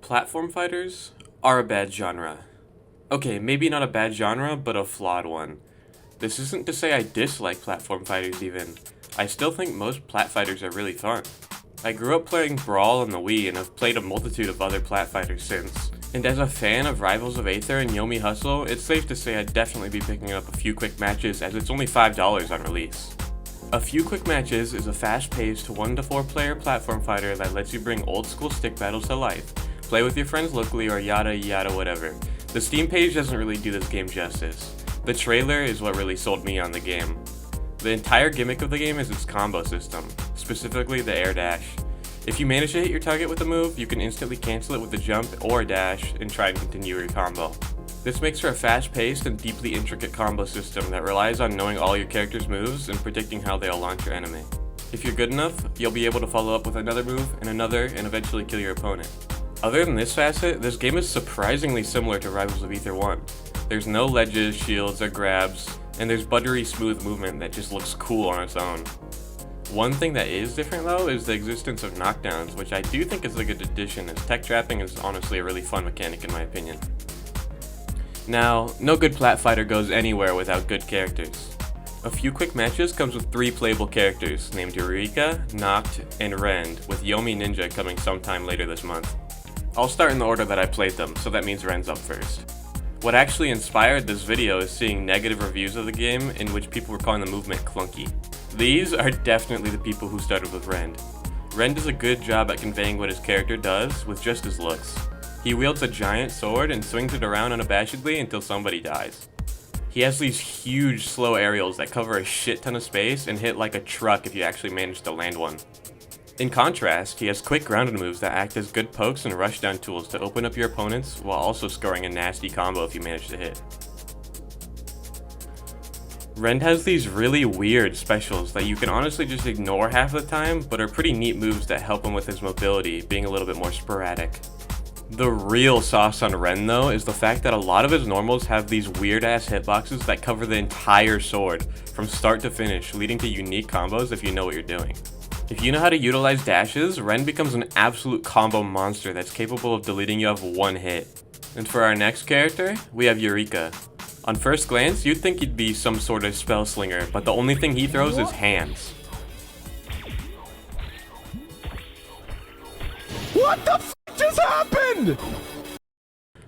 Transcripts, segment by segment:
Platform fighters are a bad genre. Okay, maybe not a bad genre, but a flawed one. This isn't to say I dislike platform fighters even. I still think most plat fighters are really fun. I grew up playing Brawl on the Wii and have played a multitude of other plat fighters since. And as a fan of Rivals of Aether and YOMI Hustle, it's safe to say I'd definitely be picking up a few quick matches as it's only $5 on release. A Few Quick Matches is a fast-paced 1 to 4 player platform fighter that lets you bring old school stick battles to life, play with your friends locally, or yada yada whatever. The Steam page doesn't really do this game justice. The trailer is what really sold me on the game. The entire gimmick of the game is its combo system, specifically the air dash. If you manage to hit your target with a move, you can instantly cancel it with a jump or a dash and try and continue your combo. This makes for a fast-paced and deeply intricate combo system that relies on knowing all your character's moves and predicting how they'll launch your enemy. If you're good enough, you'll be able to follow up with another move and another and eventually kill your opponent. Other than this facet, this game is surprisingly similar to Rivals of Aether 1. There's no ledges, shields, or grabs, and there's buttery smooth movement that just looks cool on its own. One thing that is different though is the existence of knockdowns, which I do think is a good addition, as tech trapping is honestly a really fun mechanic in my opinion. Now, no good plat fighter goes anywhere without good characters. A Few Quick Matches comes with 3 playable characters named Eureka, Noct, and Rend, with YOMI Ninja coming sometime later this month. I'll start in the order that I played them, so that means Rend's up first. What actually inspired this video is seeing negative reviews of the game in which people were calling the movement clunky. These are definitely the people who started with Rend. Rend does a good job at conveying what his character does with just his looks. He wields a giant sword and swings it around unabashedly until somebody dies. He has these huge slow aerials that cover a shit ton of space and hit like a truck if you actually manage to land one. In contrast, he has quick grounded moves that act as good pokes and rushdown tools to open up your opponents while also scoring a nasty combo if you manage to hit. Rend has these really weird specials that you can honestly just ignore half the time, but are pretty neat moves that help him with his mobility, being a little bit more sporadic. The real sauce on Rend though is the fact that a lot of his normals have these weird ass hitboxes that cover the entire sword, from start to finish, leading to unique combos if you know what you're doing. If you know how to utilize dashes, Rend becomes an absolute combo monster that's capable of deleting you off one hit. And for our next character, we have Eureka. On first glance, you'd think he'd be some sort of spell slinger, but the only thing he throws is hands. What the f just happened?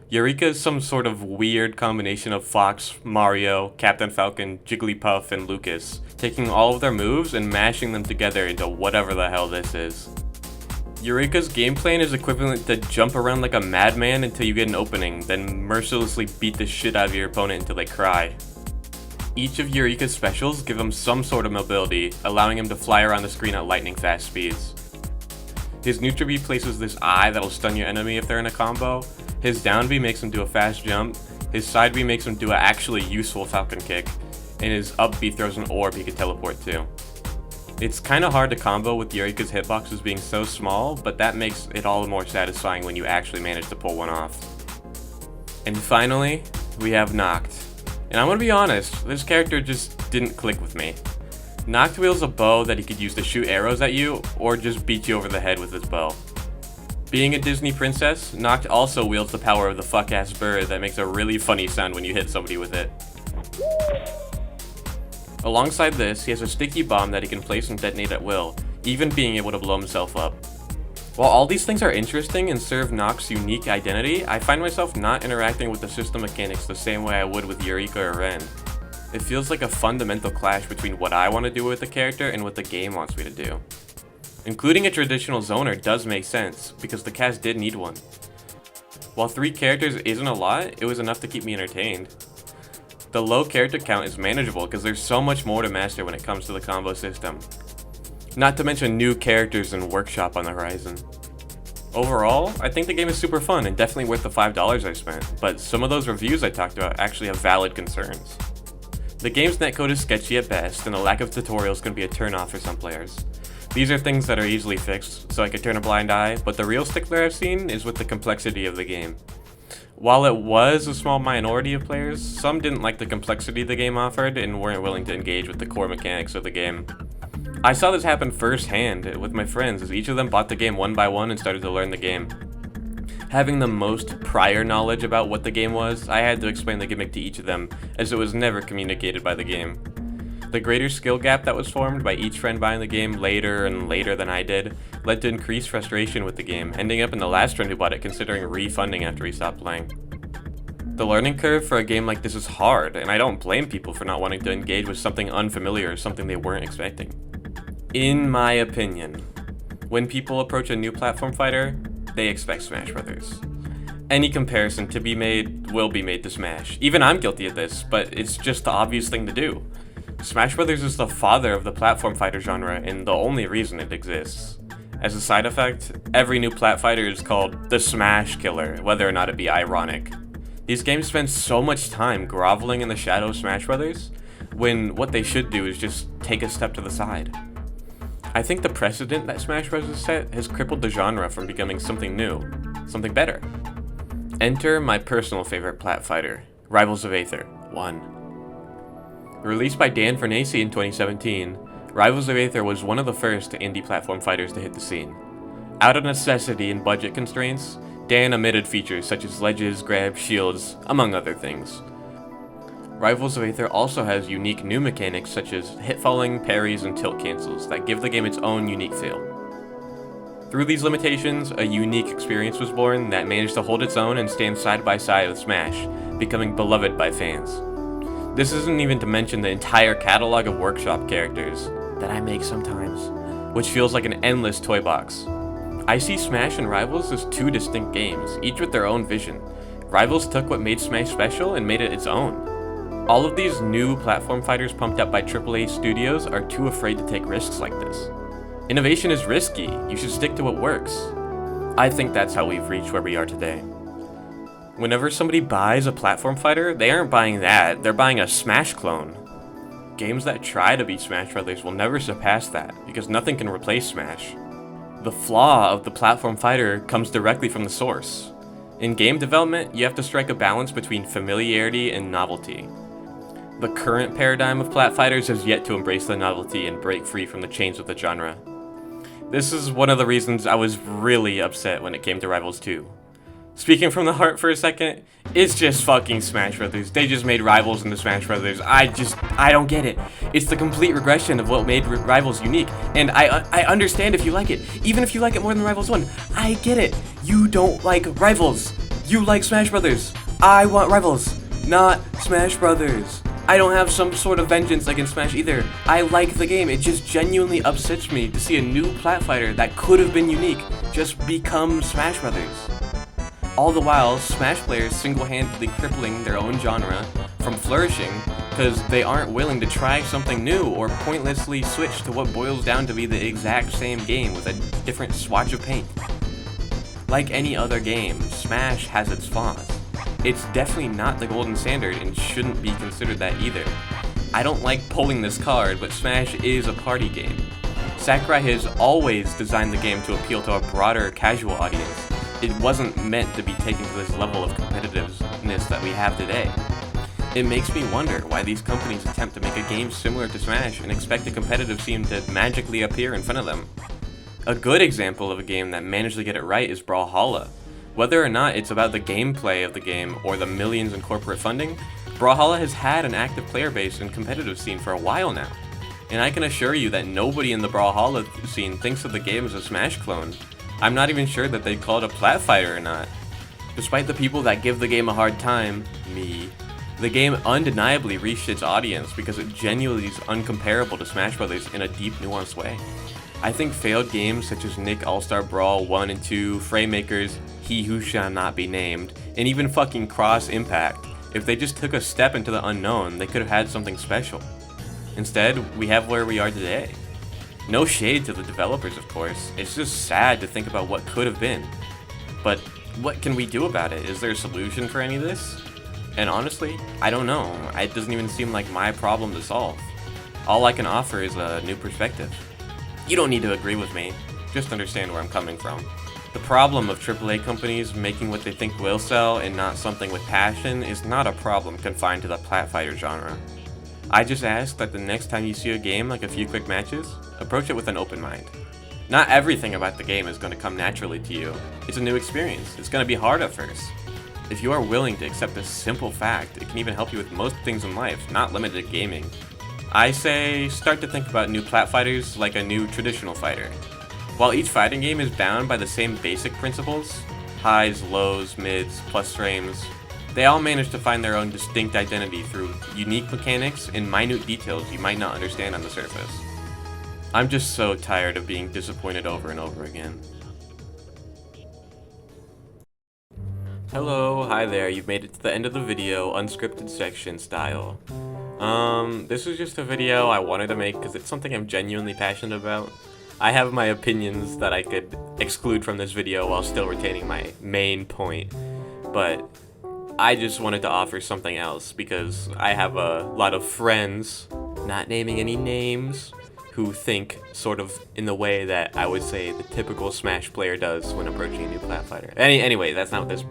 Eureka is some sort of weird combination of Fox, Mario, Captain Falcon, Jigglypuff, and Lucas, taking all of their moves and mashing them together into whatever the hell this is. Eureka's game plan is equivalent to jump around like a madman until you get an opening, then mercilessly beat the shit out of your opponent until they cry. Each of Eureka's specials give him some sort of mobility, allowing him to fly around the screen at lightning fast speeds. His neutral B places this eye that'll stun your enemy if they're in a combo, his down B makes him do a fast jump, his side B makes him do an actually useful falcon kick, and his up B throws an orb he can teleport to. It's kinda hard to combo with Eureka's hitboxes being so small, but that makes it all the more satisfying when you actually manage to pull one off. And finally, we have Noct. And I'm gonna be honest, this character just didn't click with me. Noct wields a bow that he could use to shoot arrows at you, or just beat you over the head with his bow. Being a Disney princess, Noct also wields the power of the fuck-ass bird that makes a really funny sound when you hit somebody with it. Alongside this, he has a sticky bomb that he can place and detonate at will, even being able to blow himself up. While all these things are interesting and serve Noct's unique identity, I find myself not interacting with the system mechanics the same way I would with Eureka or Rend. It feels like a fundamental clash between what I want to do with the character and what the game wants me to do. Including a traditional zoner does make sense, because the cast did need one. While 3 characters isn't a lot, it was enough to keep me entertained. The low character count is manageable because there's so much more to master when it comes to the combo system. Not to mention new characters and workshop on the horizon. Overall, I think the game is super fun and definitely worth the $5 I spent, but some of those reviews I talked about actually have valid concerns. The game's netcode is sketchy at best, and the lack of tutorials can be a turnoff for some players. These are things that are easily fixed, so I could turn a blind eye, but the real stickler I've seen is with the complexity of the game. While it was a small minority of players, some didn't like the complexity the game offered and weren't willing to engage with the core mechanics of the game. I saw this happen firsthand with my friends as each of them bought the game one by one and started to learn the game. Having the most prior knowledge about what the game was, I had to explain the gimmick to each of them, as it was never communicated by the game. The greater skill gap that was formed by each friend buying the game later and later than I did led to increased frustration with the game, ending up in the last friend who bought it considering refunding after he stopped playing. The learning curve for a game like this is hard, and I don't blame people for not wanting to engage with something unfamiliar or something they weren't expecting. In my opinion, when people approach a new platform fighter, they expect Smash Brothers. Any comparison to be made will be made to Smash. Even I'm guilty of this, but it's just the obvious thing to do. Smash Brothers is the father of the platform fighter genre and the only reason it exists. As a side effect, every new plat fighter is called the Smash Killer, whether or not it be ironic. These games spend so much time groveling in the shadow of Smash Brothers, when what they should do is just take a step to the side. I think the precedent that Smash Bros. Has set has crippled the genre from becoming something new, something better. Enter my personal favorite plat fighter, Rivals of Aether 1. Released by Dan Fernacci in 2017, Rivals of Aether was one of the first indie platform fighters to hit the scene. Out of necessity and budget constraints, Dan omitted features such as ledges, grabs, shields, among other things. Rivals of Aether also has unique new mechanics such as hit falling, parries, and tilt cancels that give the game its own unique feel. Through these limitations, a unique experience was born that managed to hold its own and stand side by side with Smash, becoming beloved by fans. This isn't even to mention the entire catalog of workshop characters that I make sometimes, which feels like an endless toy box. I see Smash and Rivals as two distinct games, each with their own vision. Rivals took what made Smash special and made it its own. All of these new platform fighters pumped up by AAA studios are too afraid to take risks like this. Innovation is risky, you should stick to what works. I think that's how we've reached where we are today. Whenever somebody buys a platform fighter, they aren't buying that, they're buying a Smash clone. Games that try to beat Smash Brothers will never surpass that, because nothing can replace Smash. The flaw of the platform fighter comes directly from the source. In game development, you have to strike a balance between familiarity and novelty. The current paradigm of plat fighters has yet to embrace the novelty and break free from the chains of the genre. This is one of the reasons I was really upset when it came to Rivals 2. Speaking from the heart for a second, it's just fucking Smash Brothers. They just made Rivals into Smash Brothers. I don't get it. It's the complete regression of what made Rivals unique, and I understand if you like it. Even if you like it more than Rivals 1, I get it. You don't like Rivals. You like Smash Brothers. I want Rivals, not Smash Brothers. I don't have some sort of vengeance against Smash either. I like the game. It just genuinely upsets me to see a new plat fighter that could have been unique just become Smash Brothers. All the while, Smash players single-handedly crippling their own genre from flourishing because they aren't willing to try something new or pointlessly switch to what boils down to be the exact same game with a different swatch of paint. Like any other game, Smash has its flaws. It's definitely not the golden standard and shouldn't be considered that either. I don't like pulling this card, but Smash is a party game. Sakurai has always designed the game to appeal to a broader casual audience. It wasn't meant to be taken to this level of competitiveness that we have today. It makes me wonder why these companies attempt to make a game similar to Smash and expect a competitive scene to magically appear in front of them. A good example of a game that managed to get it right is Brawlhalla. Whether or not it's about the gameplay of the game or the millions in corporate funding, Brawlhalla has had an active player base and competitive scene for a while now. And I can assure you that nobody in the Brawlhalla scene thinks of the game as a Smash clone. I'm not even sure that they'd call it a plat fighter or not. Despite the people that give the game a hard time, me, the game undeniably reached its audience because it genuinely is uncomparable to Smash Brothers in a deep, nuanced way. I think failed games such as Nick All-Star Brawl 1 and 2, Framemakers, He Who Shall Not Be Named, and even fucking Cross Impact, if they just took a step into the unknown, they could have had something special. Instead, we have where we are today. No shade to the developers, of course, it's just sad to think about what could have been. But what can we do about it? Is there a solution for any of this? And honestly, I don't know. It doesn't even seem like my problem to solve. All I can offer is a new perspective. You don't need to agree with me, just understand where I'm coming from. The problem of AAA companies making what they think will sell and not something with passion is not a problem confined to the plat fighter genre. I just ask that the next time you see a game like a few quick matches, approach it with an open mind. Not everything about the game is going to come naturally to you. It's a new experience. It's going to be hard at first. If you are willing to accept this simple fact, it can even help you with most things in life, not limited to gaming. I say start to think about new plat fighters like a new traditional fighter. While each fighting game is bound by the same basic principles, highs, lows, mids, plus frames, they all manage to find their own distinct identity through unique mechanics and minute details you might not understand on the surface. I'm just so tired of being disappointed over and over again. Hello, hi there, you've made it to the end of the video, unscripted section style. This is just a video I wanted to make because it's something I'm genuinely passionate about. I have my opinions that I could exclude from this video while still retaining my main point, but I just wanted to offer something else because I have a lot of friends, not naming any names, who think sort of in the way that I would say the typical Smash player does when approaching a new plat fighter. Anyway, that's not what this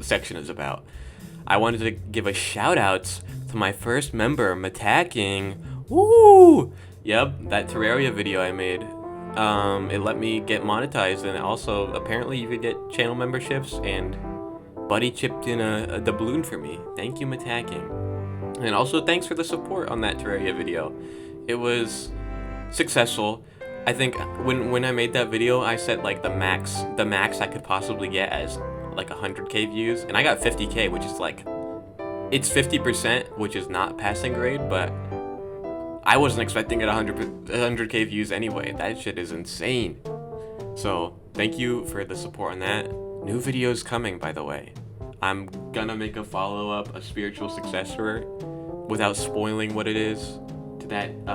section is about. I wanted to give a shout out to my first member, Attacking. Woo! Yep, that Terraria video I made. It let me get monetized, and also apparently you could get channel memberships, and Buddy chipped in a doubloon for me. Thank you, Attacking. And also thanks for the support on that Terraria video. It was successful. I think when I made that video, I set like the max I could possibly get as like 100k views, and I got 50k, which is like, it's 50%, which is not passing grade, but I wasn't expecting it 100k views anyway. That shit is insane. So thank you for the support on that. New videos coming, by the way. I'm gonna make a follow-up, a spiritual successor, without spoiling what it is, to that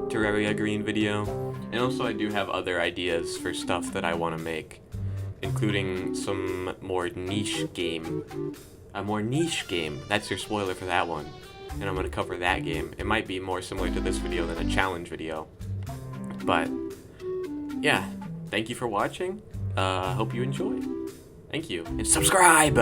Terraria Green video. And also I do have other ideas for stuff that I want to make, including some more niche game. A more niche game. That's your spoiler for that one. And I'm going to cover that game. It might be more similar to this video than a challenge video. But, yeah. Thank you for watching. Hope you enjoy. Thank you. And subscribe!